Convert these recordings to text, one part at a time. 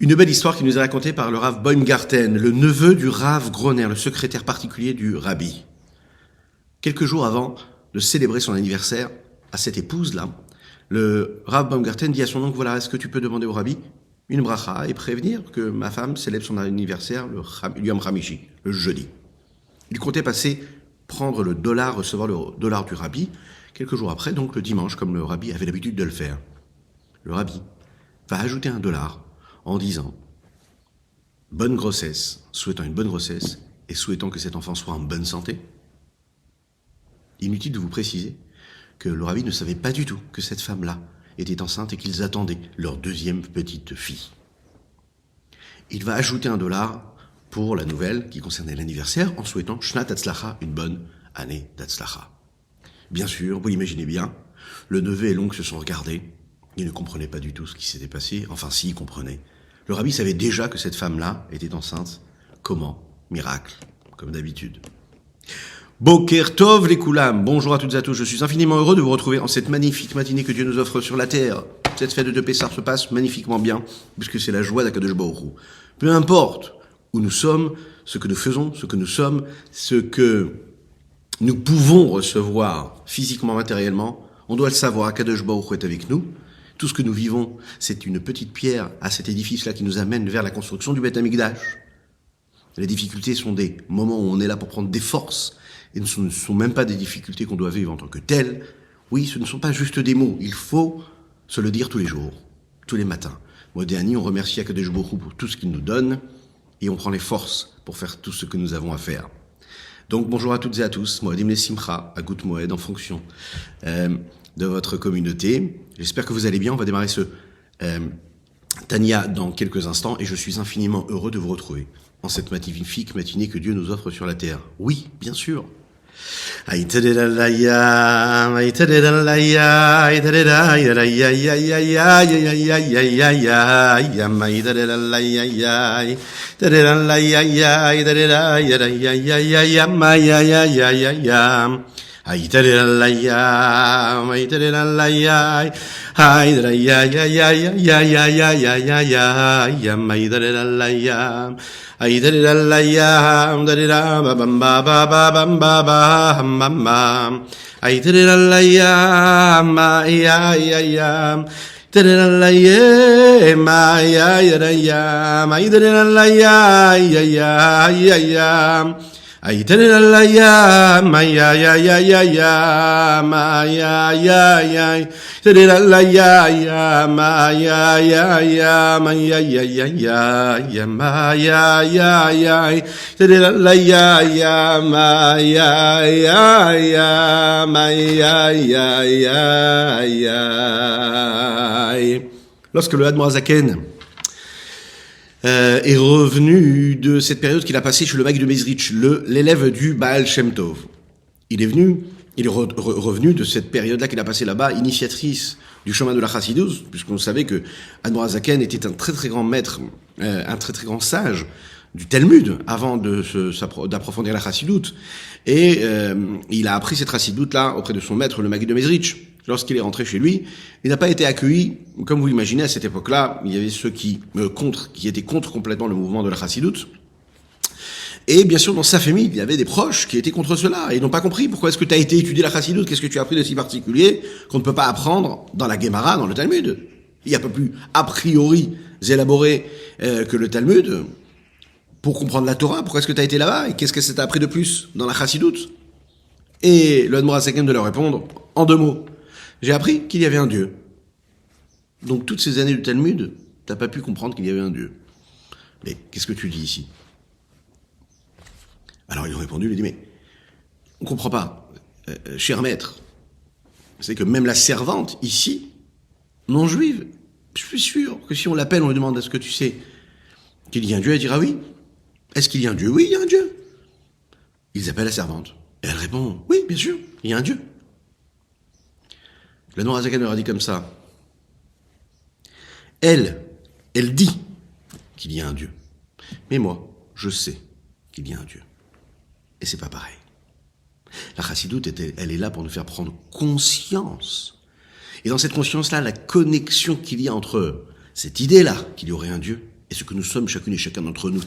Une belle histoire qui nous est racontée par le Rav Baumgarten, le neveu du Rav Groner, le secrétaire particulier du Rabbi. Quelques jours avant de célébrer son anniversaire à cette épouse-là, le Rav Baumgarten dit à son oncle, voilà, est-ce que tu peux demander au Rabbi une bracha et prévenir que ma femme célèbre son anniversaire le Yom Hamishi, le jeudi. Il comptait prendre le dollar, recevoir le dollar du Rabbi, quelques jours après, donc le dimanche, comme le Rabbi avait l'habitude de le faire. Le Rabbi va ajouter un dollar en disant bonne grossesse, souhaitant une bonne grossesse et souhaitant que cet enfant soit en bonne santé. Inutile de vous préciser que le Rabbi ne savait pas du tout que cette femme-là était enceinte et qu'ils attendaient leur deuxième petite fille. Il va ajouter un dollar pour la nouvelle qui concernait l'anniversaire en souhaitant Shnat Hatzlacha, une bonne année d'Hatzlacha. Bien sûr, vous l'imaginez bien, le neveu et l'oncle se sont regardés. Ils ne comprenaient pas du tout ce qui s'était passé. Enfin, si, ils comprenaient. Le Rabbi savait déjà que cette femme-là était enceinte. Comment? Miracle, comme d'habitude. Boker Tov les Koulam. Bonjour à toutes et à tous. Je suis infiniment heureux de vous retrouver en cette magnifique matinée que Dieu nous offre sur la terre. Cette fête de Pessah se passe magnifiquement bien, puisque c'est la joie d'Akadosh Baruch Hu. Peu importe où nous sommes, ce que nous faisons, ce que nous sommes, ce que nous pouvons recevoir physiquement, matériellement, on doit le savoir. Akadosh Baruch Hu est avec nous. Tout ce que nous vivons, c'est une petite pierre à cet édifice-là qui nous amène vers la construction du Beth Amikdash. Les difficultés sont des moments où on est là pour prendre des forces, et ce ne sont même pas des difficultés qu'on doit vivre en tant que telles. Oui, ce ne sont pas juste des mots, il faut se le dire tous les jours, tous les matins. Modéani, on remercie Akadosh Baruch Hu pour tout ce qu'il nous donne, et on prend les forces pour faire tout ce que nous avons à faire. Donc bonjour à toutes et à tous, Moedim les Simcha, à Gout Moed, en fonction de votre communauté. J'espère que vous allez bien. On va démarrer ce Tania dans quelques instants et je suis infiniment heureux de vous retrouver en cette magnifique matinée que Dieu nous offre sur la terre. Oui, bien sûr. Lorsque le Admor Hazaken est revenu de cette période qu'il a passée chez le Maguide de Mezrich, l'élève du Baal Shem Tov. Il est revenu de cette période-là qu'il a passée là-bas, initiatrice du chemin de la Chassidus, puisqu'on savait que Admor Hazaken était un très très grand maître, un très très grand sage du Talmud, avant d'approfondir la Chassidut. Et il a appris cette Chassidut-là auprès de son maître, le Maguide de Mezrich. Lorsqu'il est rentré chez lui, il n'a pas été accueilli, comme vous l'imaginez, à cette époque-là, il y avait ceux qui étaient contre complètement le mouvement de la Chassidut. Et bien sûr, dans sa famille, il y avait des proches qui étaient contre cela, et ils n'ont pas compris pourquoi est-ce que tu as été étudier la Chassidut, qu'est-ce que tu as appris de si particulier, qu'on ne peut pas apprendre dans la Gemara, dans le Talmud. Il n'y a pas plus a priori élaboré que le Talmud pour comprendre la Torah. Pourquoi est-ce que tu as été là-bas, et qu'est-ce que ça t'a appris de plus dans la Chassidut? Et le Admor Hazaken de leur répondre en 2 mots. J'ai appris qu'il y avait un Dieu. Donc toutes ces années de Talmud, t'as pas pu comprendre qu'il y avait un Dieu. Mais qu'est-ce que tu dis ici? Alors ils ont répondu, il a dit, mais on comprend pas, cher maître. C'est que même la servante ici, non juive, je suis sûr que si on l'appelle, on lui demande est-ce que tu sais qu'il y a un Dieu, elle dira oui. Est-ce qu'il y a un Dieu? Oui, il y a un Dieu. Ils appellent la servante. Et elle répond, oui, bien sûr, il y a un Dieu. Le Admor Hazaken leur a dit comme ça. Elle dit qu'il y a un Dieu. Mais moi, je sais qu'il y a un Dieu. Et c'est pas pareil. La Chassidut, elle est là pour nous faire prendre conscience. Et dans cette conscience-là, la connexion qu'il y a entre cette idée-là, qu'il y aurait un Dieu, et ce que nous sommes chacune et chacun d'entre nous.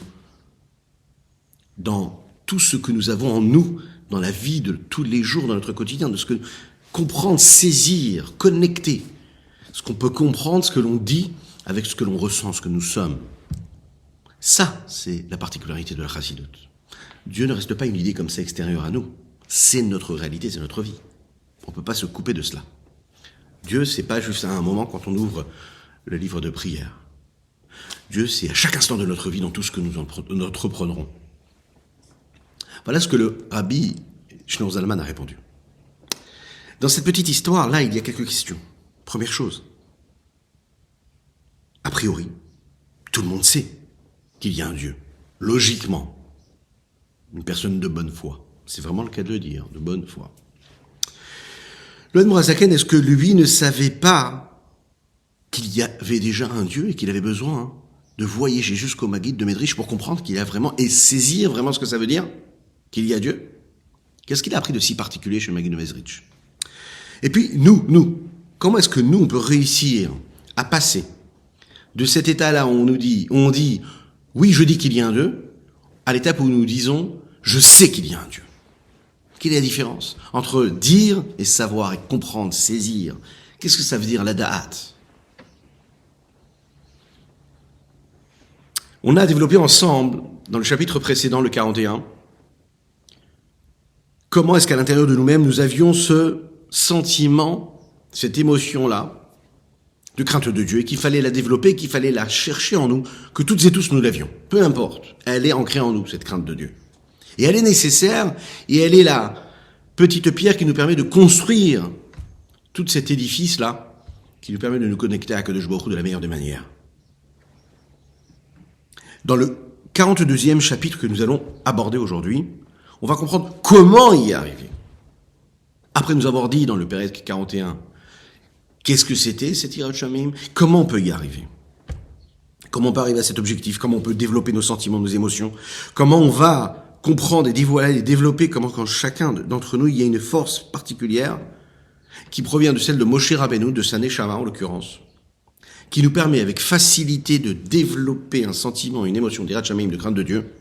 Dans tout ce que nous avons en nous, dans la vie de tous les jours, dans notre quotidien, de ce que comprendre, saisir, connecter, ce qu'on peut comprendre, ce que l'on dit avec ce que l'on ressent, ce que nous sommes. Ça, c'est la particularité de la chassidoute. Dieu ne reste pas une idée comme ça extérieure à nous. C'est notre réalité, c'est notre vie. On ne peut pas se couper de cela. Dieu, c'est pas juste à un moment quand on ouvre le livre de prière. Dieu, c'est à chaque instant de notre vie, dans tout ce que nous entreprendrons. Voilà ce que le Rabbi Shneur Zalman a répondu. Dans cette petite histoire-là, il y a quelques questions. Première chose, a priori, tout le monde sait qu'il y a un Dieu. Logiquement, une personne de bonne foi. C'est vraiment le cas de le dire, de bonne foi. Le Admor HaZaken, est-ce que lui ne savait pas qu'il y avait déjà un Dieu et qu'il avait besoin de voyager jusqu'au Maguid de Médriche pour comprendre qu'il y a vraiment, et saisir vraiment ce que ça veut dire, qu'il y a Dieu? Qu'est-ce qu'il a appris de si particulier chez le Maguid de Médriche? Et puis, nous, comment est-ce que nous, on peut réussir à passer de cet état-là où on dit, oui, je dis qu'il y a un Dieu, à l'étape où nous disons, je sais qu'il y a un Dieu. Quelle est la différence entre dire et savoir et comprendre, saisir? Qu'est-ce que ça veut dire la da'at? On a développé ensemble, dans le chapitre précédent, le 41, comment est-ce qu'à l'intérieur de nous-mêmes, nous avions ce sentiment, cette émotion-là, de crainte de Dieu, et qu'il fallait la développer, qu'il fallait la chercher en nous, que toutes et tous nous l'avions. Peu importe, elle est ancrée en nous, cette crainte de Dieu. Et elle est nécessaire, et elle est la petite pierre qui nous permet de construire tout cet édifice-là, qui nous permet de nous connecter à Akadosh Baruch Hu de la meilleure des manières. Dans le 42e chapitre que nous allons aborder aujourd'hui, on va comprendre comment y arriver. Après nous avoir dit dans le Pérec 41, qu'est-ce que c'était cette Yirat Shamayim? Comment on peut y arriver? Comment on peut arriver à cet objectif? Comment on peut développer nos sentiments, nos émotions? Comment on va comprendre et dévoiler et développer comment quand chacun d'entre nous, il y a une force particulière qui provient de celle de Moshe Rabbeinu, de sa Neshama en l'occurrence, qui nous permet avec facilité de développer un sentiment, une émotion d'Yirat Shamayim, de crainte de Dieu.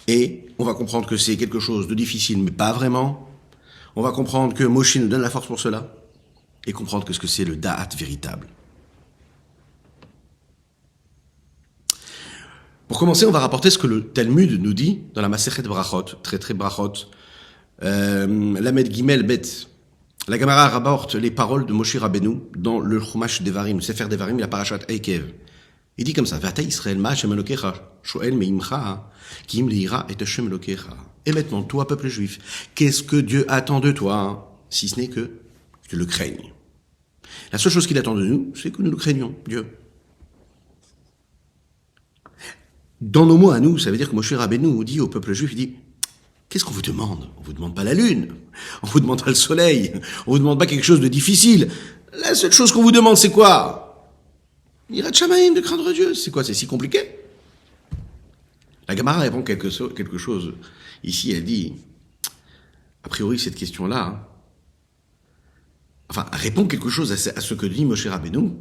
Et on va comprendre que c'est quelque chose de difficile, mais pas vraiment. On va comprendre que Moshe nous donne la force pour cela. Et comprendre que ce que c'est le da'at véritable. Pour commencer, on va rapporter ce que le Talmud nous dit dans la Masechet Brachot, très Brachot, Lamed Gimel Bet. La Gemara rapporte les paroles de Moshe Rabbeinu dans le Chumash Devarim, le Sefer Devarim, la Parashat Eikev. Il dit comme ça, Vata Israël ma Hashem Elokecha, Shoel meimcha, kim liira et Hashem Elokecha. Et maintenant, toi, peuple juif, qu'est-ce que Dieu attend de toi, si ce n'est que tu le craignes. La seule chose qu'il attend de nous, c'est que nous le craignons, Dieu. Dans nos mots à nous, ça veut dire que Moshe Rabbeinu dit au peuple juif, il dit, qu'est-ce qu'on vous demande? On vous demande pas la lune, on vous demande pas le soleil, on vous demande pas quelque chose de difficile. La seule chose qu'on vous demande, c'est quoi? Yirat Shamayim, de craindre Dieu. C'est quoi? C'est si compliqué? La Gemara répond quelque chose. Ici, elle dit, a priori, cette question-là, répond quelque chose à ce que dit Moshe Rabbeinu,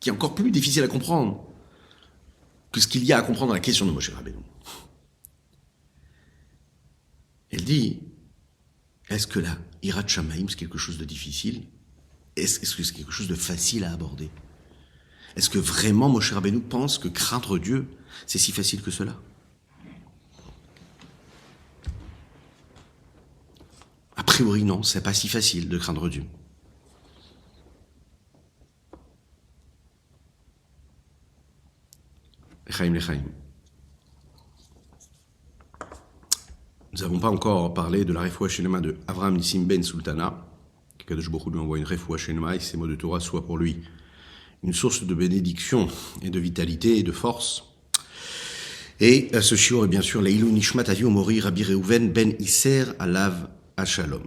qui est encore plus difficile à comprendre que ce qu'il y a à comprendre dans la question de Moshe Rabbeinu. Elle dit, est-ce que la Yirat Shamayim, c'est quelque chose de difficile? Est-ce que c'est quelque chose de facile à aborder? Est-ce que vraiment Moshe Rabbeinu pense que craindre Dieu, c'est si facile que cela? A priori, non, c'est pas si facile de craindre Dieu. L'Echaim. Nous n'avons pas encore parlé de la Refoua Shelema de Avraham Nissim Ben Sultana. Kadosh Baruch Hu lui envoie une Refoua Shelema et ces mots de Torah soient pour lui une source de bénédiction et de vitalité et de force. Et ce shiur est bien sûr Leilou Nishmat Avi Mori Rabbi Reuven Ben Isser Alav Ashalom.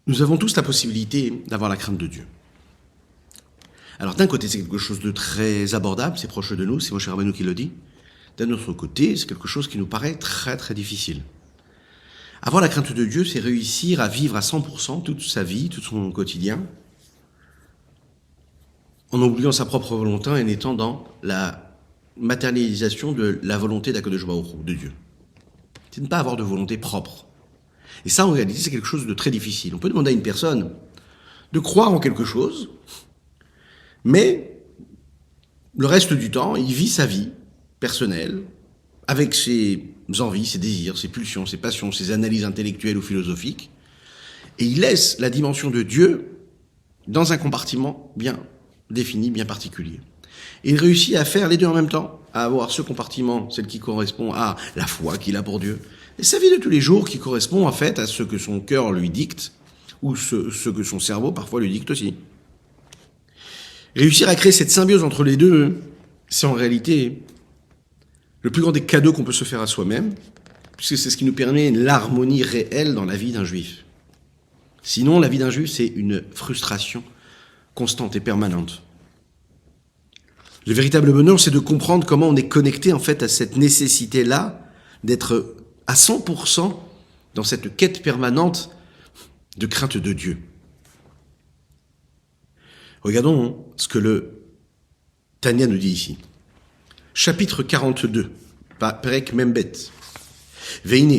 Nous avons tous la possibilité d'avoir la crainte de Dieu. Alors d'un côté, c'est quelque chose de très abordable, c'est proche de nous, c'est Moshe Rabbeinu qui le dit. D'un autre côté, c'est quelque chose qui nous paraît très difficile. Avoir la crainte de Dieu, c'est réussir à vivre à 100% toute sa vie, tout son quotidien, en oubliant sa propre volonté et en étant dans la matérialisation de la volonté d'Akadosh Baruch Hu, de Dieu. C'est ne pas avoir de volonté propre. Et ça, en réalité, c'est quelque chose de très difficile. On peut demander à une personne de croire en quelque chose, mais le reste du temps, il vit sa vie personnelle, avec ses envies, ses désirs, ses pulsions, ses passions, ses analyses intellectuelles ou philosophiques, et il laisse la dimension de Dieu dans un compartiment bien défini, bien particulier. Et il réussit à faire les deux en même temps, à avoir ce compartiment, celle qui correspond à la foi qu'il a pour Dieu, et sa vie de tous les jours qui correspond en fait à ce que son cœur lui dicte, ou ce que son cerveau parfois lui dicte aussi. Réussir à créer cette symbiose entre les deux, c'est en réalité le plus grand des cadeaux qu'on peut se faire à soi-même, puisque c'est ce qui nous permet l'harmonie réelle dans la vie d'un juif. Sinon, la vie d'un juif, c'est une frustration constante et permanente. Le véritable bonheur, c'est de comprendre comment on est connecté en fait à cette nécessité-là d'être à 100% dans cette quête permanente de crainte de Dieu. Regardons ce que le Tanya nous dit ici. Chapitre 42, Perek Membet. Veine.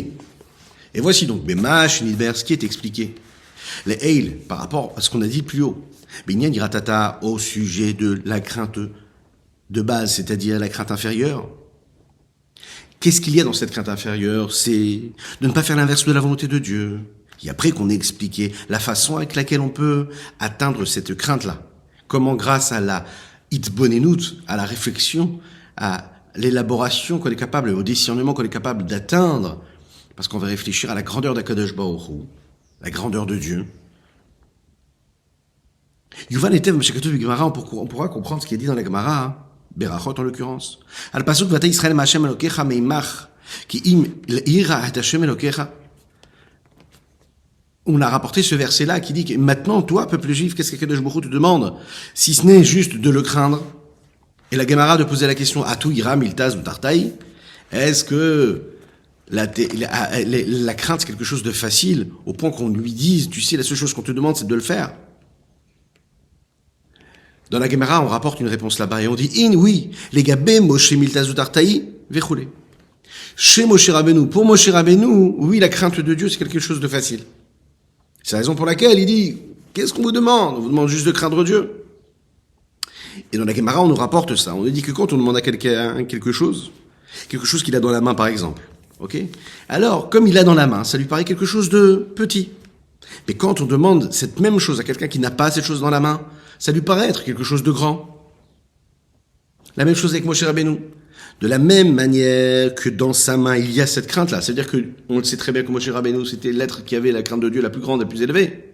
Et voici donc, Bemash, Nidber, ce qui est expliqué. Les Eil, par rapport à ce qu'on a dit plus haut. Binyan Iratata, au sujet de la crainte de base, c'est-à-dire la crainte inférieure. Qu'est-ce qu'il y a dans cette crainte inférieure? C'est de ne pas faire l'inverse de la volonté de Dieu. Et après qu'on ait expliqué la façon avec laquelle on peut atteindre cette crainte-là. Comment grâce à la hitbonenut, à la réflexion, à l'élaboration qu'on est capable, au discernement qu'on est capable d'atteindre, parce qu'on va réfléchir à la grandeur d'Akadosh Baruch Hu, la grandeur de Dieu. Yuval Etev, on pourra comprendre ce qui est dit dans la Gemara, Berachot en l'occurrence. Al pasuk vata Israël ma'Hashem Elokecha meimach, ki im l'ira et Hashem Elokecha. On a rapporté ce verset-là qui dit que maintenant, toi, peuple juif, qu'est-ce qu'Akadosh Baruch Hu te demande, si ce n'est juste de le craindre? Et la Gemara de poser la question, Atu ira miltaz ou tartaï? Est-ce que la crainte c'est quelque chose de facile, au point qu'on lui dise, tu sais, la seule chose qu'on te demande, c'est de le faire? Dans la Gemara, on rapporte une réponse là-bas et on dit, oui, les gabé Moshe miltaz ou tartaï, vechoulé. Chez Moshe Rabbeinu, pour Moshe Rabbeinu, oui, la crainte de Dieu, c'est quelque chose de facile. C'est la raison pour laquelle il dit, qu'est-ce qu'on vous demande? On vous demande juste de craindre Dieu. Et dans la Gemara, on nous rapporte ça. On nous dit que quand on demande à quelqu'un quelque chose qu'il a dans la main, par exemple, ok? Alors, comme il a dans la main, ça lui paraît quelque chose de petit. Mais quand on demande cette même chose à quelqu'un qui n'a pas cette chose dans la main, ça lui paraît être quelque chose de grand. La même chose avec Moshe Rabbeinu. De la même manière que dans sa main, il y a cette crainte-là. C'est-à-dire que, on le sait très bien que Moshe Rabbeinu, c'était l'être qui avait la crainte de Dieu la plus grande, la plus élevée.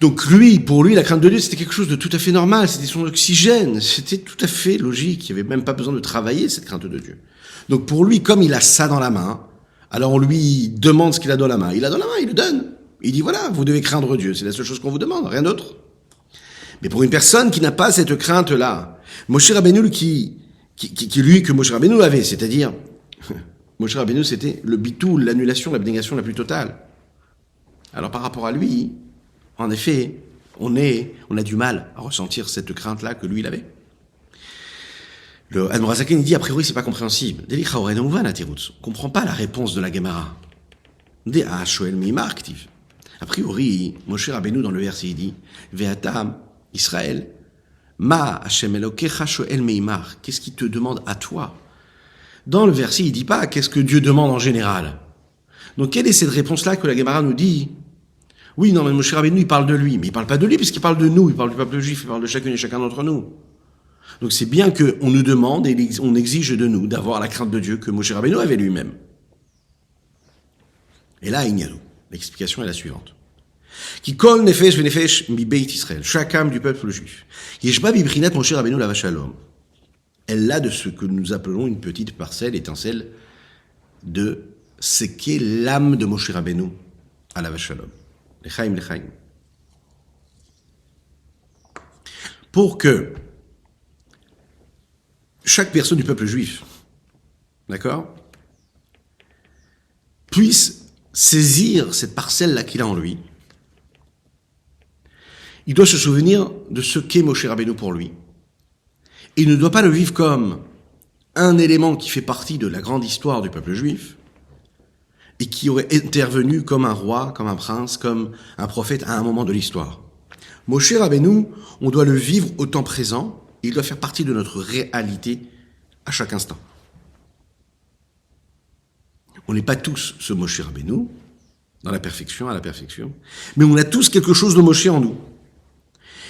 Donc pour lui, la crainte de Dieu, c'était quelque chose de tout à fait normal. C'était son oxygène. C'était tout à fait logique. Il n'y avait même pas besoin de travailler cette crainte de Dieu. Donc pour lui, comme il a ça dans la main, alors on lui demande ce qu'il a dans la main. Il a dans la main, il le donne. Il dit voilà, vous devez craindre Dieu. C'est la seule chose qu'on vous demande, rien d'autre. Mais pour une personne qui n'a pas cette crainte-là, Moshe Rabbeinu que Moshe Rabbeinu avait, c'est-à-dire, Moshe Rabbeinu c'était le bitoul, l'annulation, l'abnégation la plus totale. Alors par rapport à lui, en effet, on a du mal à ressentir cette crainte-là que lui il avait. Le Admorazaken dit a priori c'est pas compréhensible. On comprend pas la réponse de la Gemara. A priori, Moshe Rabbeinu dans le verset il dit Ve'atam Israël Ma Hashem Elokecha shoel meimar. Qu'est-ce qu'il te demande à toi? Dans le verset, il dit pas qu'est-ce que Dieu demande en général. Donc, quelle est cette réponse-là que la Gemara nous dit? Oui, non, mais Moshe Rabbeinu, il parle de lui, mais il parle pas de lui puisqu'il parle de nous, il parle du peuple juif, il parle de chacune et chacun d'entre nous. Donc, c'est bien qu'on nous demande et on exige de nous d'avoir la crainte de Dieu que Moshe Rabbeinu avait lui-même. Et là, Ignanou. L'explication est la suivante. Qui kol nefesh venefesh mi beit Israël, chaque âme du peuple juif. Yeshba bibrinat Moshe Rabbeinu lava shalom. Elle a de ce que nous appelons une petite parcelle, étincelle, de ce qu'est l'âme de Moshe Rabbeinu à lava shalom. Lechaim. Pour que chaque personne du peuple juif, d'accord, puisse saisir cette parcelle-là qu'il a en lui, il doit se souvenir de ce qu'est Moshe Rabbeinu pour lui. Et il ne doit pas le vivre comme un élément qui fait partie de la grande histoire du peuple juif et qui aurait intervenu comme un roi, comme un prince, comme un prophète à un moment de l'histoire. Moshe Rabbeinu, on doit le vivre au temps présent, et il doit faire partie de notre réalité à chaque instant. On n'est pas tous ce Moshe Rabbeinu, dans la perfection, à la perfection, mais on a tous quelque chose de Moshe en nous.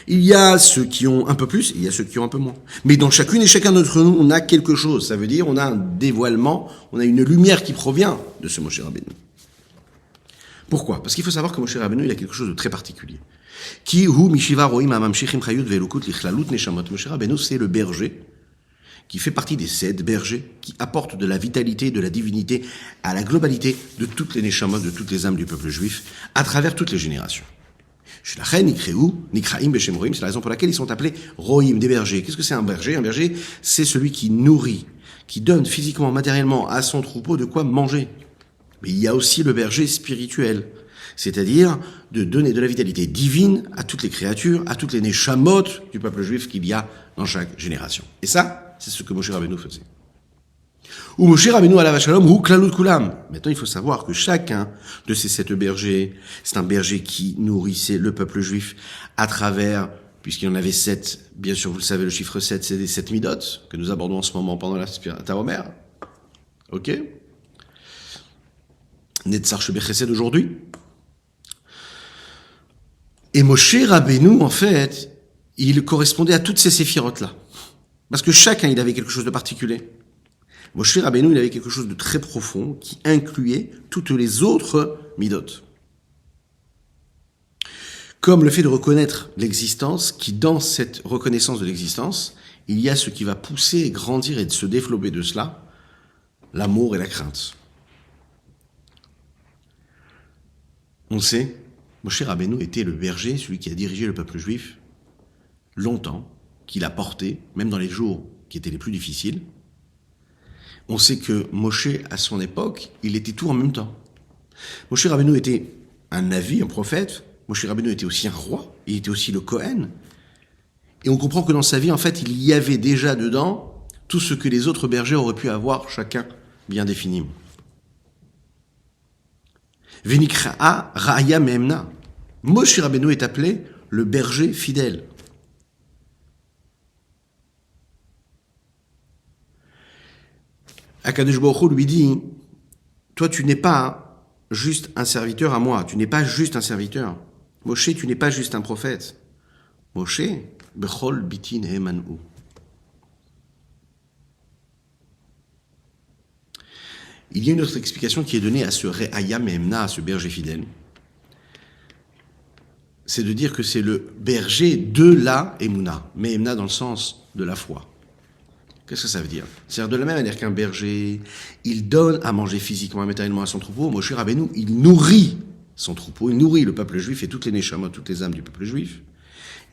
Il y a ceux qui ont un peu plus, et il y a ceux qui ont un peu moins. Mais dans chacune et chacun d'entre nous, on a quelque chose. Ça veut dire, on a un dévoilement, on a une lumière qui provient de ce Moshe Rabbeinu. Pourquoi ? Parce qu'il faut savoir que Moshe Rabbeinu, il a quelque chose de très particulier. Ki hu mishiva roim amamshichim chayut ve'elukut lichlalut neshamot. Moshe Rabbeinu, c'est le berger qui fait partie des 7 bergers qui apportent de la vitalité, de la divinité à la globalité de toutes les neshamot, de toutes les âmes du peuple juif, à travers toutes les générations. C'est la raison pour laquelle ils sont appelés roim, des bergers. Qu'est-ce que c'est un berger ? Un berger, c'est celui qui nourrit, qui donne physiquement, matériellement à son troupeau de quoi manger. Mais il y a aussi le berger spirituel, c'est-à-dire de donner de la vitalité divine à toutes les créatures, à toutes les neshamot du peuple juif qu'il y a dans chaque génération. Et ça, c'est ce que Moshe Rabbeinu faisait. Ou Moshe Rabbeinu alav shalom ou klalut kulam. Maintenant, il faut savoir que chacun de ces 7 bergers, c'est un berger qui nourrissait le peuple juif à travers, puisqu'il y en avait 7, bien sûr, vous le savez, le chiffre 7, c'est des 7 midot, que nous abordons en ce moment pendant la Taomer. Ok? Netzar Shebe Chesed aujourd'hui. Et Moshe Rabbeinu, en fait, il correspondait à toutes ces séphirotes-là. Parce que chacun, il avait quelque chose de particulier. Moshe Rabbeinu, il avait quelque chose de très profond qui incluait toutes les autres midot. Comme le fait de reconnaître l'existence, qui dans cette reconnaissance de l'existence, il y a ce qui va pousser et grandir et de se développer de cela, l'amour et la crainte. On sait, Moshe Rabbeinu était le berger, celui qui a dirigé le peuple juif longtemps, qui l'a porté, même dans les jours qui étaient les plus difficiles. On sait que Moshe, à son époque, il était tout en même temps. Moshe Rabbeinu était un navi, un prophète. Moshe Rabbeinu était aussi un roi. Il était aussi le Kohen. Et on comprend que dans sa vie, en fait, il y avait déjà dedans tout ce que les autres bergers auraient pu avoir, chacun bien définiment. Venikraa Raya Memna. Moshe Rabbeinu est appelé le berger fidèle. Akadosh Baruch Hu lui dit, toi tu n'es pas juste un serviteur à moi, tu n'es pas juste un serviteur. Moshe, tu n'es pas juste un prophète. Moshe, Bechol Bitin Emanu. Il y a une autre explication qui est donnée à ce Re'aya Memna, à ce berger fidèle. C'est de dire que c'est le berger de la Emuna. Memna dans le sens de la foi. Qu'est-ce que ça veut dire ? C'est-à-dire de la même manière qu'un berger, il donne à manger physiquement et matériellement à son troupeau, Moshe Rabbeinu, il nourrit son troupeau, il nourrit le peuple juif et toutes les neshamot, toutes les âmes du peuple juif,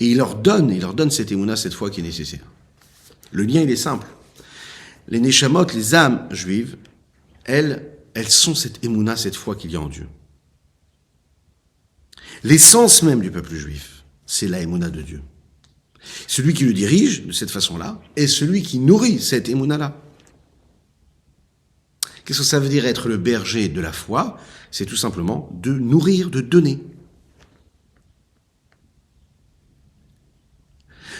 et il leur donne cette émouna, cette foi qui est nécessaire. Le lien, il est simple. Les neshamot, les âmes juives, elles sont cette émouna, cette foi qu'il y a en Dieu. L'essence même du peuple juif, c'est la émouna de Dieu. Celui qui le dirige de cette façon-là est celui qui nourrit cette émouna-là. Qu'est-ce que ça veut dire être le berger de la foi ? C'est tout simplement de nourrir, de donner.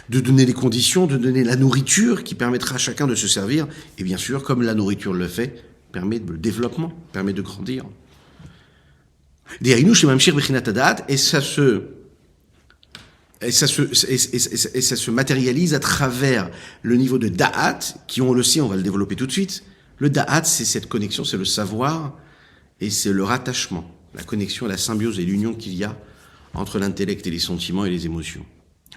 De donner les conditions, de donner la nourriture qui permettra à chacun de se servir. Et bien sûr, comme la nourriture le fait, permet le développement, permet de grandir. Et ça se matérialise à travers le niveau de da'at, qui on le sait, on va le développer tout de suite. Le da'at, c'est cette connexion, c'est le savoir, et c'est le rattachement, la connexion, la symbiose et l'union qu'il y a entre l'intellect et les sentiments et les émotions.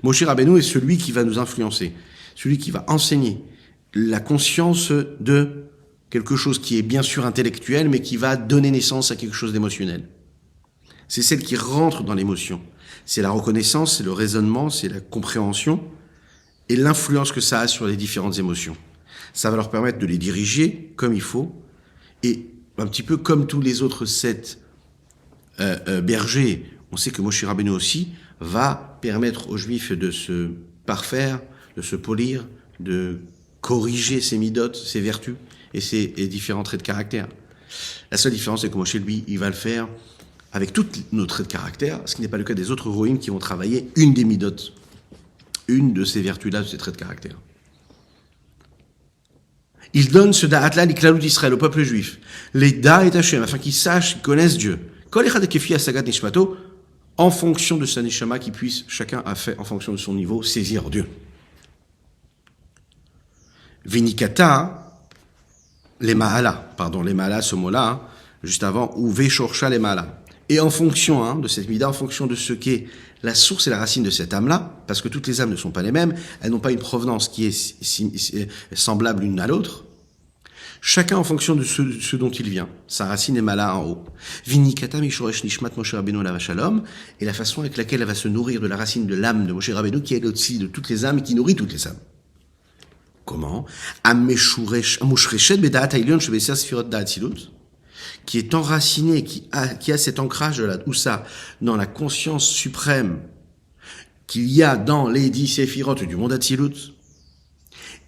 Moshe Rabbeinu est celui qui va nous influencer, celui qui va enseigner la conscience de quelque chose qui est bien sûr intellectuel, mais qui va donner naissance à quelque chose d'émotionnel. C'est celle qui rentre dans l'émotion. C'est la reconnaissance, c'est le raisonnement, c'est la compréhension et l'influence que ça a sur les différentes émotions. Ça va leur permettre de les diriger comme il faut et un petit peu comme tous les autres 7 berger, on sait que Moshe Rabbeinu aussi va permettre aux Juifs de se parfaire, de se polir, de corriger ses midotes, ses vertus et ses différents traits de caractère. La seule différence, c'est que Moshe, lui, il va le faire avec tous nos traits de caractère, ce qui n'est pas le cas des autres roïm qui vont travailler une des midotes, une de ces vertus-là, de ces traits de caractère. Il donne ce da'at-là, l'iklalou d'Israël, au peuple juif, les da et Hashem, afin qu'ils sachent, qu'ils connaissent Dieu. Kol echad kefi asagat nishmato, en fonction de sa neshama, qu'ils puissent, chacun a fait, en fonction de son niveau, saisir Dieu. Vinikata, les ma'ala, ce mot-là, juste avant, ou veshorcha les ma'ala. Et en fonction de cette mida, en fonction de ce qu'est la source et la racine de cette âme-là, parce que toutes les âmes ne sont pas les mêmes, elles n'ont pas une provenance qui est semblable l'une à l'autre, chacun en fonction de ce dont il vient. Sa racine est mala en haut. Vinikata mishoresh nishmat Moshe Rabbeinu alav shalom, et la façon avec laquelle elle va se nourrir de la racine de l'âme de Moshe Rabbeinu, qui est au-dessus de toutes les âmes et qui nourrit toutes les âmes. Comment? Ameshreshet bedaat hailion shebeser sfirot da'atzilut, qui est enraciné, qui a cet ancrage de la Oussa dans la conscience suprême qu'il y a dans les 10 séphirotes du monde Atzilut.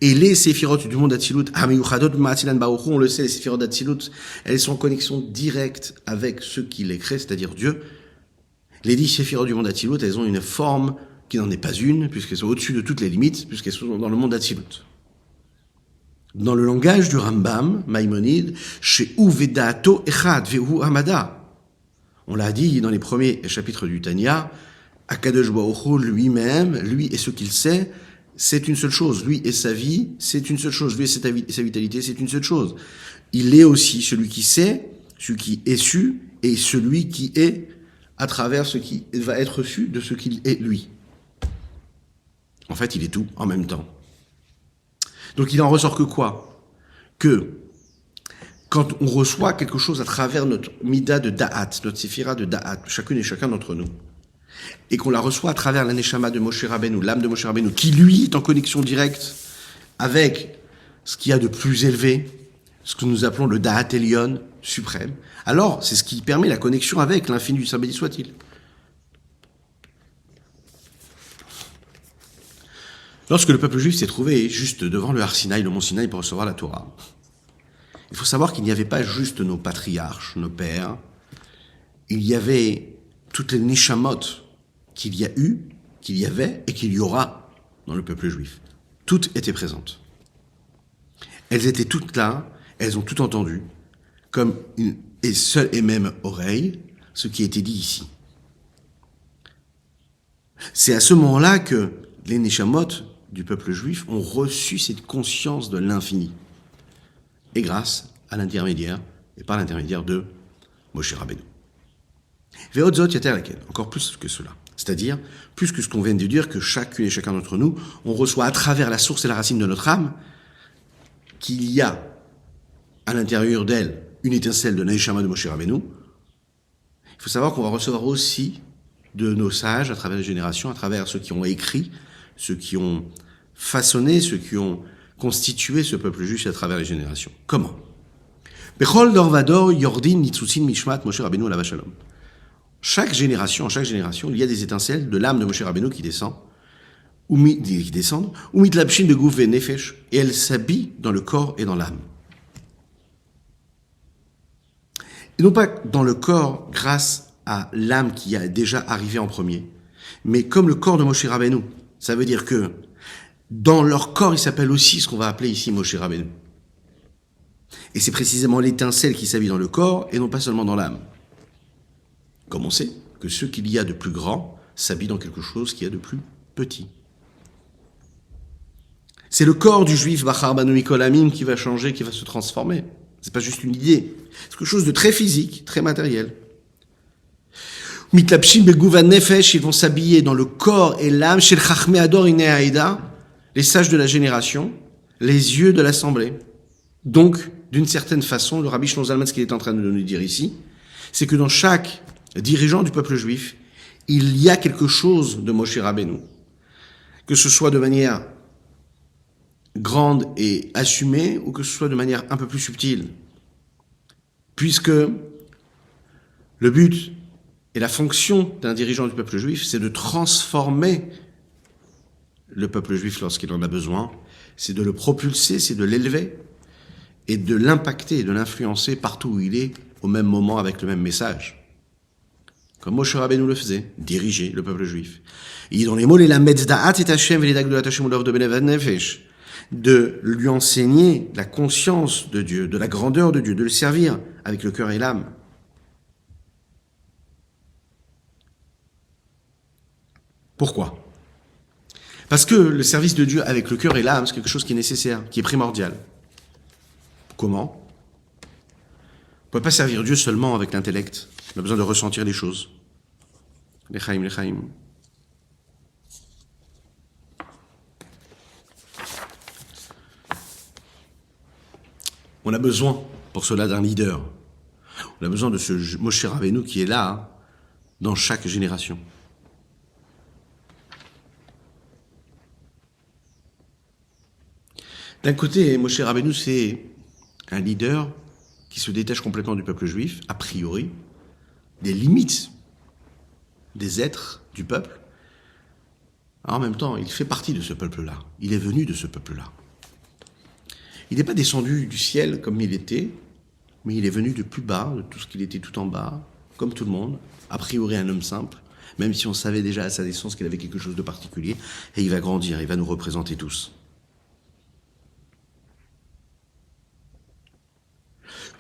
Et les séphirotes du monde Atzilut, on le sait, les séphirotes d'Atzilut, elles sont en connexion directe avec ceux qui les créent, c'est-à-dire Dieu. Les 10 séphirotes du monde Atzilut, elles ont une forme qui n'en est pas une, puisqu'elles sont au-dessus de toutes les limites, puisqu'elles sont dans le monde Atzilut. Dans le langage du Rambam, Maïmonide, chez Uvedato Echad Vehu Hamada. On l'a dit dans les premiers chapitres du Tanya, Akadosh Baruch Hu lui-même, lui et ce qu'il sait, c'est une seule chose. Lui et sa vie, c'est une seule chose. Lui et sa vitalité, c'est une seule chose. Il est aussi celui qui sait, celui qui est su, et celui qui est à travers ce qui va être su de ce qu'il est lui. En fait, il est tout en même temps. Donc il en ressort que quoi? Que quand on reçoit quelque chose à travers notre mida de da'at, notre séphira de da'at, chacune et chacun d'entre nous, et qu'on la reçoit à travers la neshama de Moshe Rabbeinu, l'âme de Moshe Rabbeinu, qui lui est en connexion directe avec ce qu'il y a de plus élevé, ce que nous appelons le da'at Elyon suprême, alors c'est ce qui permet la connexion avec l'infini du Saint béni soit-il. Lorsque le peuple juif s'est trouvé juste devant le Har Sinaï, le mont Sinaï, pour recevoir la Torah, il faut savoir qu'il n'y avait pas juste nos patriarches, nos pères, il y avait toutes les neshamot qu'il y a eu, qu'il y avait et qu'il y aura dans le peuple juif. Toutes étaient présentes. Elles étaient toutes là, elles ont tout entendu, comme une et seule et même oreille, ce qui a été dit ici. C'est à ce moment-là que les neshamot du peuple juif ont reçu cette conscience de l'infini. Et grâce à l'intermédiaire, et par l'intermédiaire de Moshe Rabbeinu. Ve'odzot yater laken, encore plus que cela. C'est-à-dire, plus que ce qu'on vient de dire, que chacune et chacun d'entre nous, on reçoit à travers la source et la racine de notre âme, qu'il y a à l'intérieur d'elle une étincelle de Neshama de Moshe Rabbeinu. Il faut savoir qu'on va recevoir aussi de nos sages, à travers les générations, à travers ceux qui ont écrit, ceux qui ont façonné, ceux qui ont constitué ce peuple juif à travers les générations. Comment? Bechol dorvador yordin nitzutzin mishmat Moshe Rabbeinu alav shalom. En chaque génération, il y a des étincelles de l'âme de Moshe Rabbeinu qui descendent, ou mitlapshin de gouf nefesh, et elles s'habillent dans le corps et dans l'âme. Et non pas dans le corps grâce à l'âme qui a déjà arrivé en premier, mais comme le corps de Moshe Rabbeinu. Ça veut dire que dans leur corps, ils s'appellent aussi ce qu'on va appeler ici Moshe Rabbeinu. Et c'est précisément l'étincelle qui s'habille dans le corps et non pas seulement dans l'âme. Comme on sait que ce qu'il y a de plus grand s'habille dans quelque chose qui a de plus petit. C'est le corps du juif Bachar Banu Mikol Amim qui va changer, qui va se transformer. C'est pas juste une idée. C'est quelque chose de très physique, très matériel. Mitlapshim begouva nefesh, ils vont s'habiller dans le corps et l'âme, chez le chachmé ador iné haïda, les sages de la génération, les yeux de l'assemblée. Donc, d'une certaine façon, le Rabbi Shlomo Zalman, ce qu'il est en train de nous dire ici, c'est que dans chaque dirigeant du peuple juif, il y a quelque chose de Moshe Rabbeinu. Que ce soit de manière grande et assumée, ou que ce soit de manière un peu plus subtile. Puisque le but Et la fonction d'un dirigeant du peuple juif, c'est de transformer le peuple juif lorsqu'il en a besoin, c'est de le propulser, c'est de l'élever, et de l'impacter et de l'influencer partout où il est, au même moment, avec le même message. Comme Moshe Rabbeinu le faisait, diriger le peuple juif. Et dans les mots, de lui enseigner la conscience de Dieu, de la grandeur de Dieu, de le servir avec le cœur et l'âme. Pourquoi ? Parce que le service de Dieu avec le cœur et l'âme, c'est quelque chose qui est nécessaire, qui est primordial. Comment ? On ne peut pas servir Dieu seulement avec l'intellect. On a besoin de ressentir les choses. L'Echaim. On a besoin, pour cela, d'un leader. On a besoin de ce Moshe Rabbeinu qui est là, dans chaque génération. D'un côté, Moshe Rabbeinu, c'est un leader qui se détache complètement du peuple juif, a priori, des limites des êtres du peuple. En même temps, il fait partie de ce peuple-là. Il est venu de ce peuple-là. Il n'est pas descendu du ciel comme il était, mais il est venu de plus bas, de tout ce qu'il était tout en bas, comme tout le monde, a priori un homme simple, même si on savait déjà à sa naissance qu'il avait quelque chose de particulier, et il va grandir, il va nous représenter tous.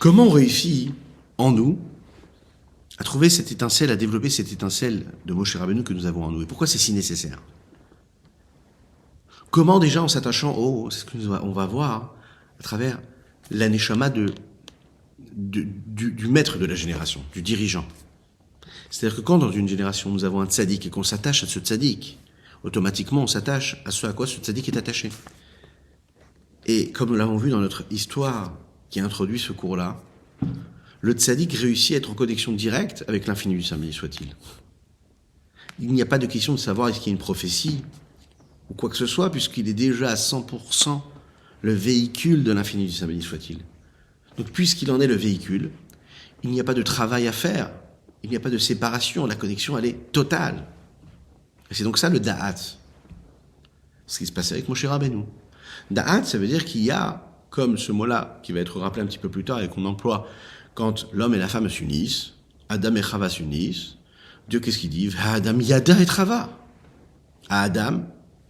Comment on réussit, en nous, à trouver cette étincelle, à développer cette étincelle de Moshe Rabbeinu que nous avons en nous? Et pourquoi c'est si nécessaire? Comment déjà en s'attachant c'est ce que on va voir à travers l'aneshama du maître de la génération, du dirigeant. C'est-à-dire que quand dans une génération nous avons un tzaddik et qu'on s'attache à ce tzaddik, automatiquement on s'attache à ce à quoi ce tzaddik est attaché. Et comme nous l'avons vu dans notre histoire qui introduit ce cours-là, le tzaddik réussit à être en connexion directe avec l'infini du Saint béni soit-il. Il n'y a pas de question de savoir est-ce qu'il y a une prophétie ou quoi que ce soit, puisqu'il est déjà à 100% le véhicule de l'infini du Saint béni soit-il. Donc puisqu'il en est le véhicule, il n'y a pas de travail à faire, il n'y a pas de séparation, la connexion elle est totale. Et c'est donc ça le da'at. Ce qui se passe avec Moshe Rabbeinu. Da'at, ça veut dire qu'il y a, comme ce mot-là, qui va être rappelé un petit peu plus tard et qu'on emploie quand l'homme et la femme s'unissent, Adam et Chava s'unissent, Dieu qu'est-ce qu'il dit? Adam yada et Chava. Adam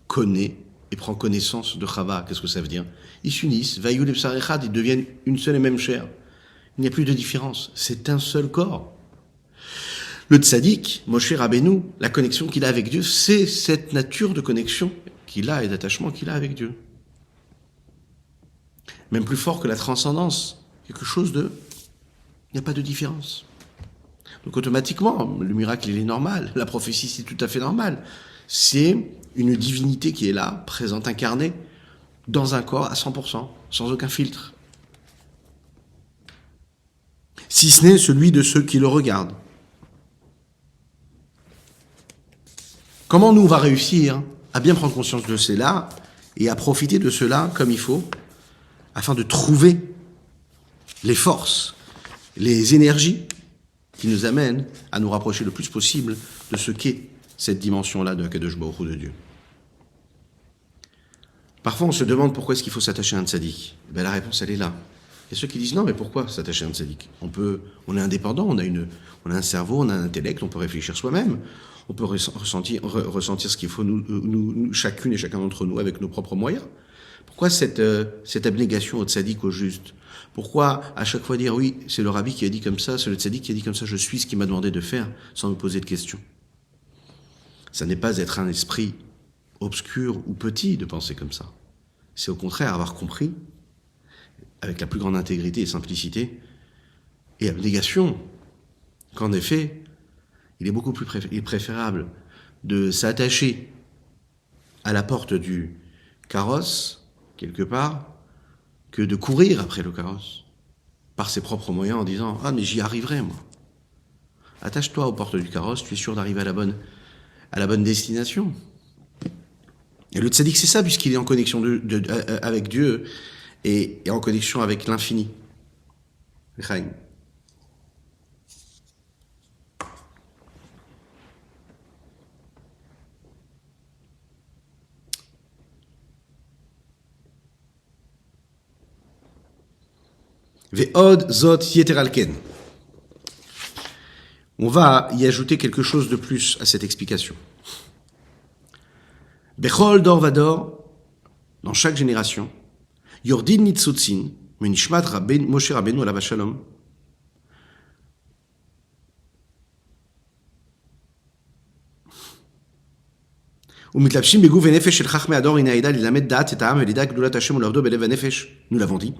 connaît et prend connaissance de Chava. Qu'est-ce que ça veut dire? Ils s'unissent, Vayul et Psar Echad, ils deviennent une seule et même chair. Il n'y a plus de différence. C'est un seul corps. Le tzaddik, Moshe Rabbeinu, la connexion qu'il a avec Dieu, c'est cette nature de connexion qu'il a et d'attachement qu'il a avec Dieu. Même plus fort que la transcendance. Quelque chose de... Il n'y a pas de différence. Donc automatiquement, le miracle, il est normal. La prophétie, c'est tout à fait normal. C'est une divinité qui est là, présente, incarnée, dans un corps à 100%, sans aucun filtre. Si ce n'est celui de ceux qui le regardent. Comment nous, on va réussir à bien prendre conscience de cela et à profiter de cela comme il faut, afin de trouver les forces, les énergies qui nous amènent à nous rapprocher le plus possible de ce qu'est cette dimension-là de Akadosh Baruch Hu de Dieu. Parfois, on se demande pourquoi est-ce qu'il faut s'attacher à un tzaddik. Ben, la réponse, elle est là. Il y a ceux qui disent non, mais pourquoi s'attacher à un tzaddik? On est indépendant, on a un cerveau, on a un intellect, on peut réfléchir soi-même, on peut ressentir ce qu'il faut nous, chacune et chacun d'entre nous avec nos propres moyens. Pourquoi cette abnégation au tzaddik, au juste? Pourquoi à chaque fois dire oui, c'est le rabbi qui a dit comme ça, c'est le tzaddik qui a dit comme ça, je suis ce qu'il m'a demandé de faire, sans me poser de questions? Ça n'est pas être un esprit obscur ou petit de penser comme ça. C'est au contraire avoir compris, avec la plus grande intégrité et simplicité, et abnégation, qu'en effet, il est beaucoup plus préférable de s'attacher à la porte du carrosse, quelque part, que de courir après le carrosse, par ses propres moyens, en disant « Ah, mais j'y arriverai, moi ». Attache-toi aux portes du carrosse, tu es sûr d'arriver à la bonne destination. Et le tzaddik, c'est ça, puisqu'il est en connexion avec Dieu et en connexion avec l'infini. L'Echaim. Ve'od zot yeteralken. On va y ajouter quelque chose de plus à cette explication. Bechol dor vador, dans chaque génération, yordin nitzutzin, menishmat rabben Moshe Rabbeinu alav shalom. Nous l'avons dit.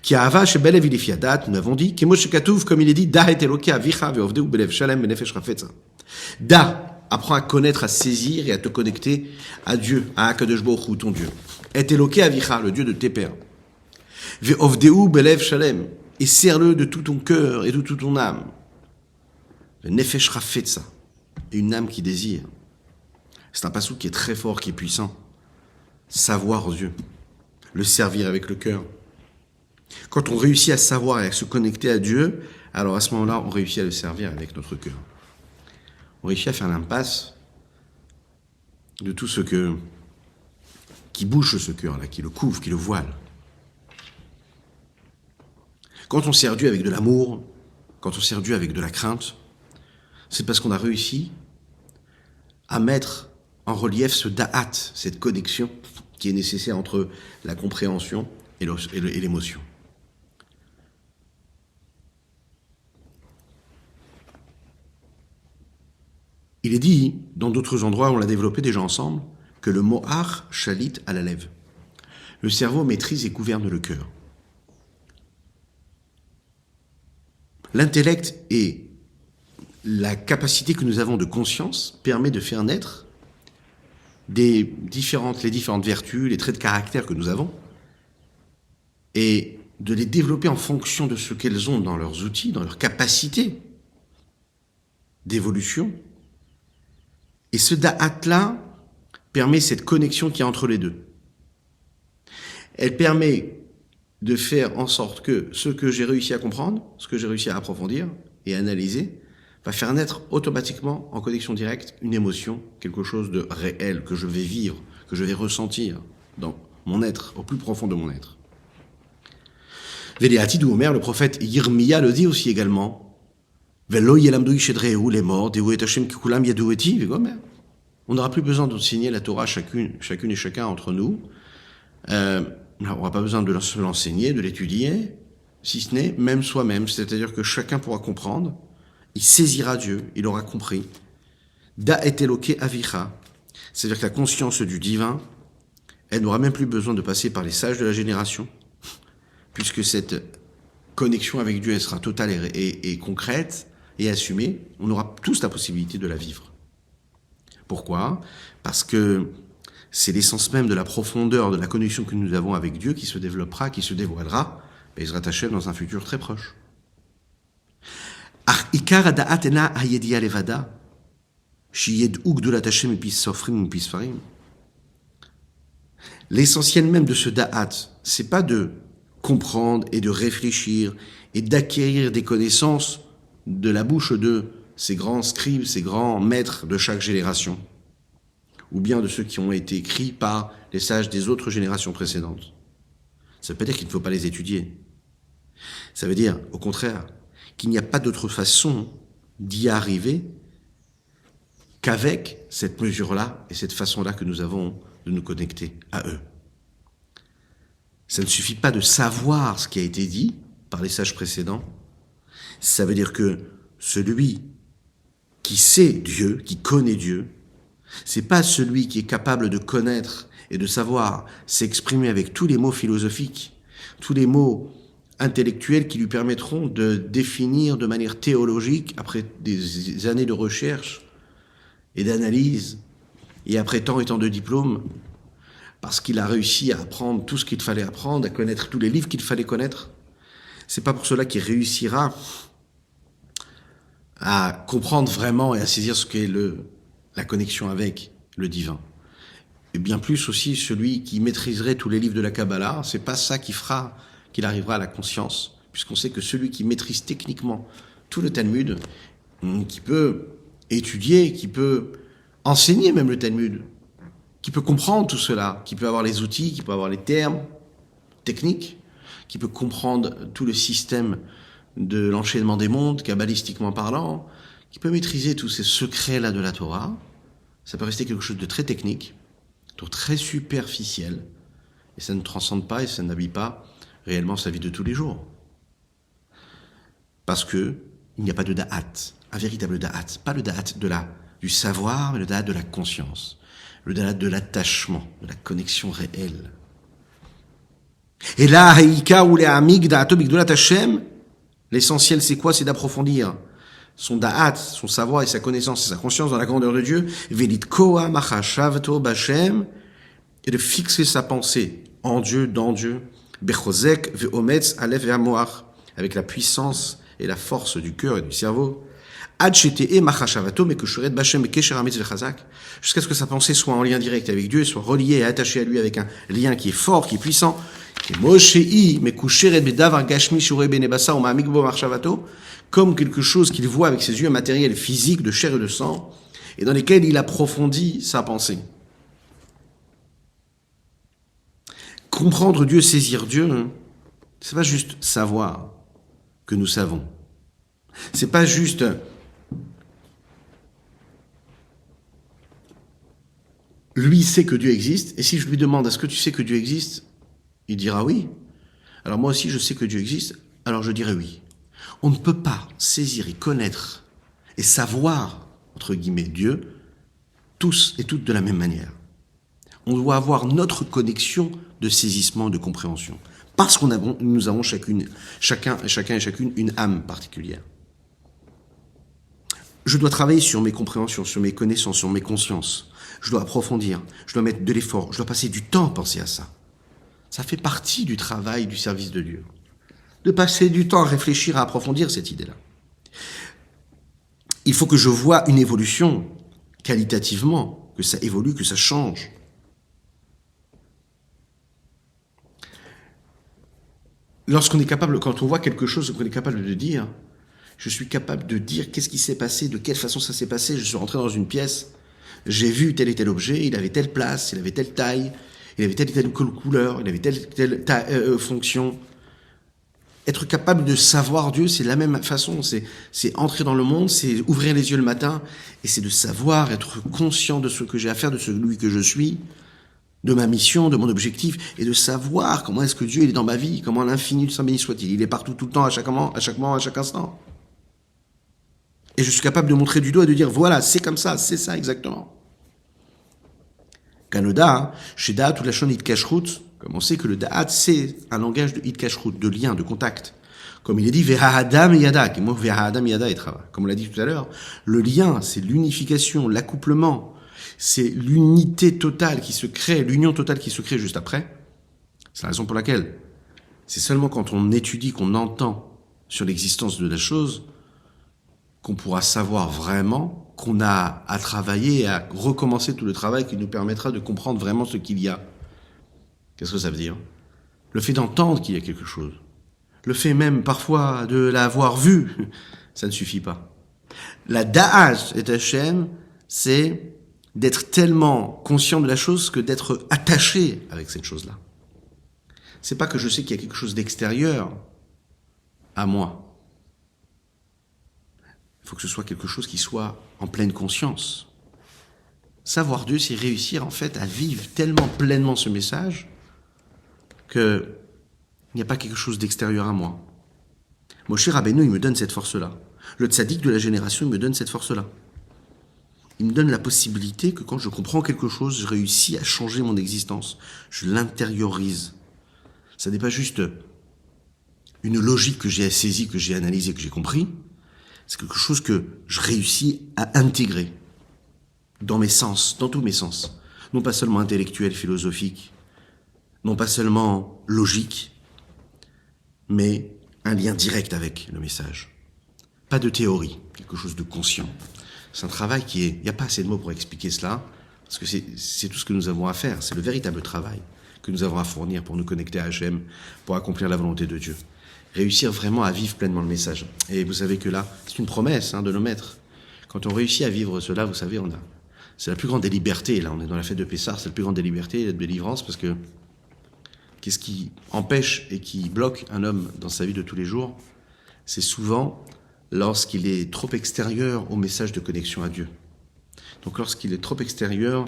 Qui ava shebelev ilifiadat, nous l'avons dit. Kemo shekatuv, comme il est dit, da et eloke avicha ve'ovdeu belev shalem benefesh rafetza. Da, apprends à connaître, à saisir et à te connecter à Dieu, à Akadosh Baruch Hu, ton Dieu. Et eloke avicha, le Dieu de tes pères. Ve'ovdeu belev shalem, et serre-le de tout ton cœur et de toute ton âme. Benefesh rafetza, une âme qui désire. C'est un passage qui est très fort, qui est puissant. Savoir Dieu, le servir avec le cœur. Quand on réussit à savoir et à se connecter à Dieu, alors à ce moment-là, on réussit à le servir avec notre cœur. On réussit à faire l'impasse de tout ce qui bouche ce cœur-là, qui le couvre, qui le voile. Quand on sert Dieu avec de l'amour, quand on sert Dieu avec de la crainte, c'est parce qu'on a réussi à mettre en relief ce da'at, cette connexion qui est nécessaire entre la compréhension et l'émotion. Il est dit, dans d'autres endroits où on l'a développé déjà ensemble, que le mohar shalit à la lèvre. Le cerveau maîtrise et gouverne le cœur. L'intellect et la capacité que nous avons de conscience permet de faire naître les différentes vertus, les traits de caractère que nous avons, et de les développer en fonction de ce qu'elles ont dans leurs outils, dans leurs capacités d'évolution. Et ce da'at-là permet cette connexion qu'il y a entre les deux. Elle permet de faire en sorte que ce que j'ai réussi à comprendre, ce que j'ai réussi à approfondir et analyser, va faire naître automatiquement, en connexion directe, une émotion, quelque chose de réel, que je vais vivre, que je vais ressentir dans mon être, au plus profond de mon être. Véléati d'Omer, le prophète Yirmiya le dit aussi également. On n'aura plus besoin d'enseigner la Torah chacune et chacun entre nous. On n'aura pas besoin de se l'enseigner, de l'étudier, si ce n'est même soi-même. C'est-à-dire que chacun pourra comprendre. Il saisira Dieu, il aura compris. Da et eloke avicha, c'est-à-dire que la conscience du divin, elle n'aura même plus besoin de passer par les sages de la génération, puisque cette connexion avec Dieu, elle sera totale et concrète et assumée. On aura tous la possibilité de la vivre. Pourquoi ? Parce que c'est l'essence même de la profondeur de la connexion que nous avons avec Dieu qui se développera, qui se dévoilera, et sera attachée dans un futur très proche. L'essentiel même de ce da'at, c'est pas de comprendre et de réfléchir et d'acquérir des connaissances de la bouche de ces grands scribes, ces grands maîtres de chaque génération, ou bien de ceux qui ont été écrits par les sages des autres générations précédentes. Ça veut pas dire qu'il ne faut pas les étudier. Ça veut dire, au contraire, qu'il n'y a pas d'autre façon d'y arriver qu'avec cette mesure-là et cette façon-là que nous avons de nous connecter à eux. Ça ne suffit pas de savoir ce qui a été dit par les sages précédents. Ça veut dire que celui qui sait Dieu, qui connaît Dieu, c'est pas celui qui est capable de connaître et de savoir s'exprimer avec tous les mots philosophiques, tous les mots intellectuels qui lui permettront de définir de manière théologique, après des années de recherche et d'analyse, et après tant et tant de diplômes, parce qu'il a réussi à apprendre tout ce qu'il fallait apprendre, à connaître tous les livres qu'il fallait connaître. C'est pas pour cela qu'il réussira à comprendre vraiment et à saisir ce qu'est la connexion avec le divin. Et bien plus aussi celui qui maîtriserait tous les livres de la Kabbalah, c'est pas ça qui fera qu'il arrivera à la conscience, puisqu'on sait que celui qui maîtrise techniquement tout le Talmud, qui peut étudier, qui peut enseigner même le Talmud, qui peut comprendre tout cela, qui peut avoir les outils, qui peut avoir les termes techniques, qui peut comprendre tout le système de l'enchaînement des mondes, kabbalistiquement parlant, qui peut maîtriser tous ces secrets-là de la Torah. Ça peut rester quelque chose de très technique, de très superficiel, et ça ne transcende pas et ça n'habille pas réellement sa vie de tous les jours. Parce que il n'y a pas de da'at, un véritable da'at, pas le da'at du savoir, mais le da'at de la conscience, le da'at de l'attachement, de la connexion réelle. Et là, haïka ou les amig da'ato bigdolat Hashem, l'essentiel c'est quoi? C'est d'approfondir son da'at, son savoir et sa connaissance et sa conscience dans la grandeur de Dieu, velit koa machashavto b'Hashem, et de fixer sa pensée en Dieu, dans Dieu, bechozek ve'ometz alef ve'amoach, avec la puissance et la force du cœur et du cerveau, ad shete'e machashavato mekoshuret b'Hashem bekesher amitz ve'chazak, jusqu'à ce que sa pensée soit en lien direct avec Dieu, soit reliée et attachée à lui avec un lien qui est fort, qui est puissant, comme quelque chose qu'il voit avec ses yeux matériels, physiques, de chair et de sang, et dans lesquels il approfondit sa pensée. Comprendre Dieu, saisir Dieu, c'est pas juste savoir que nous savons. C'est pas juste lui sait que Dieu existe, et si je lui demande est-ce que tu sais que Dieu existe, il dira oui. Alors moi aussi je sais que Dieu existe, alors je dirai oui. On ne peut pas saisir et connaître et savoir, entre guillemets, Dieu, tous et toutes de la même manière. On doit avoir notre connexion de saisissement, de compréhension. Parce que nous avons chacun et chacune une âme particulière. Je dois travailler sur mes compréhensions, sur mes connaissances, sur mes consciences. Je dois approfondir, je dois mettre de l'effort, je dois passer du temps à penser à ça. Ça fait partie du travail, du service de Dieu. De passer du temps à réfléchir, à approfondir cette idée-là. Il faut que je voie une évolution, qualitativement, que ça évolue, que ça change. Lorsqu'on est capable, quand on voit quelque chose qu'on est capable de dire, je suis capable de dire qu'est-ce qui s'est passé, de quelle façon ça s'est passé, je suis rentré dans une pièce, j'ai vu tel et tel objet, il avait telle place, il avait telle taille, il avait telle et telle couleur, il avait telle fonction. Être capable de savoir Dieu, c'est de la même façon, c'est entrer dans le monde, c'est ouvrir les yeux le matin, et c'est de savoir, être conscient de ce que j'ai à faire, de celui que je suis, de ma mission, de mon objectif, et de savoir comment est-ce que Dieu il est dans ma vie, comment l'infini de Saint béni soit-il. Il est partout, tout le temps, à chaque moment, à chaque instant. Et je suis capable de montrer du doigt et de dire, voilà, c'est comme ça, c'est ça exactement. Kanoda, chez Da'at ou la Shon Hitkashrut, comme on sait que le Da'at, c'est un langage de Hitkashrut, de lien, de contact. Comme il est dit, Ve'ha'adam yada, qui moi, Ve'ha'adam yada et trava. Comme on l'a dit tout à l'heure, le lien, c'est l'unification, l'accouplement, c'est l'unité totale qui se crée, l'union totale qui se crée juste après. C'est la raison pour laquelle c'est seulement quand on étudie, qu'on entend sur l'existence de la chose, qu'on pourra savoir vraiment qu'on a à travailler et à recommencer tout le travail qui nous permettra de comprendre vraiment ce qu'il y a. Qu'est-ce que ça veut dire? Le fait d'entendre qu'il y a quelque chose, le fait même parfois de l'avoir vu, ça ne suffit pas. La da'at et Hachem, c'est d'être tellement conscient de la chose que d'être attaché avec cette chose-là. C'est pas que je sais qu'il y a quelque chose d'extérieur à moi. Il faut que ce soit quelque chose qui soit en pleine conscience. Savoir Dieu, c'est réussir en fait à vivre tellement pleinement ce message qu'il n'y a pas quelque chose d'extérieur à moi. Moshe Rabbeinu, il me donne cette force-là. Le tzaddik de la génération, il me donne cette force-là. Il me donne la possibilité que quand je comprends quelque chose, je réussis à changer mon existence. Je l'intériorise. Ça n'est pas juste une logique que j'ai saisie, que j'ai analysée, que j'ai compris. C'est quelque chose que je réussis à intégrer dans mes sens, dans tous mes sens. Non pas seulement intellectuel, philosophique, non pas seulement logique, mais un lien direct avec le message. Pas de théorie, quelque chose de conscient. C'est un travail qui est... Il n'y a pas assez de mots pour expliquer cela, parce que c'est tout ce que nous avons à faire. C'est le véritable travail que nous avons à fournir pour nous connecter à Hachem, pour accomplir la volonté de Dieu. Réussir vraiment à vivre pleinement le message. Et vous savez que là, c'est une promesse de nos maîtres. Quand on réussit à vivre cela, vous savez, c'est la plus grande des libertés. Là, on est dans la fête de Pessah, c'est la plus grande des libertés et de délivrance, parce que qu'est-ce qui empêche et qui bloque un homme dans sa vie de tous les jours? C'est souvent lorsqu'il est trop extérieur au message de connexion à Dieu. Donc lorsqu'il est trop extérieur,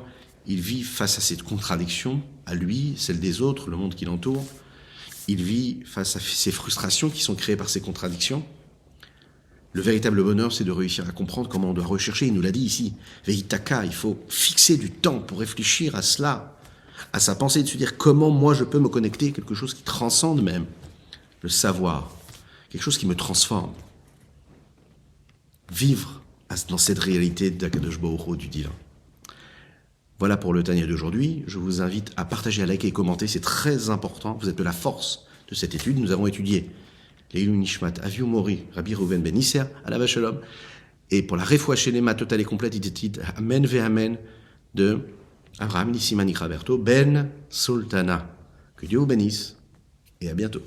il vit face à cette contradiction, à lui, celle des autres, le monde qui l'entoure. Il vit face à ces frustrations qui sont créées par ces contradictions. Le véritable bonheur, c'est de réussir à comprendre comment on doit rechercher. Il nous l'a dit ici, Veitaka, il faut fixer du temps pour réfléchir à cela, à sa pensée, de se dire comment moi je peux me connecter, quelque chose qui transcende même le savoir, quelque chose qui me transforme. Vivre dans cette réalité d'Akadosh Baruch Hu, du divin. Voilà pour le Tanya d'aujourd'hui. Je vous invite à partager, à liker et commenter. C'est très important. Vous êtes de la force de cette étude. Nous avons étudié Leilou Nishmat, Avihu Mori, Rabbi Reuven Ben Isser, Alav Shalom. Et pour la Refoua Shelema totale et complète, il dit Amen ve Amen de Abraham Nissimani Raberto Ben Sultana. Que Dieu vous bénisse et à bientôt.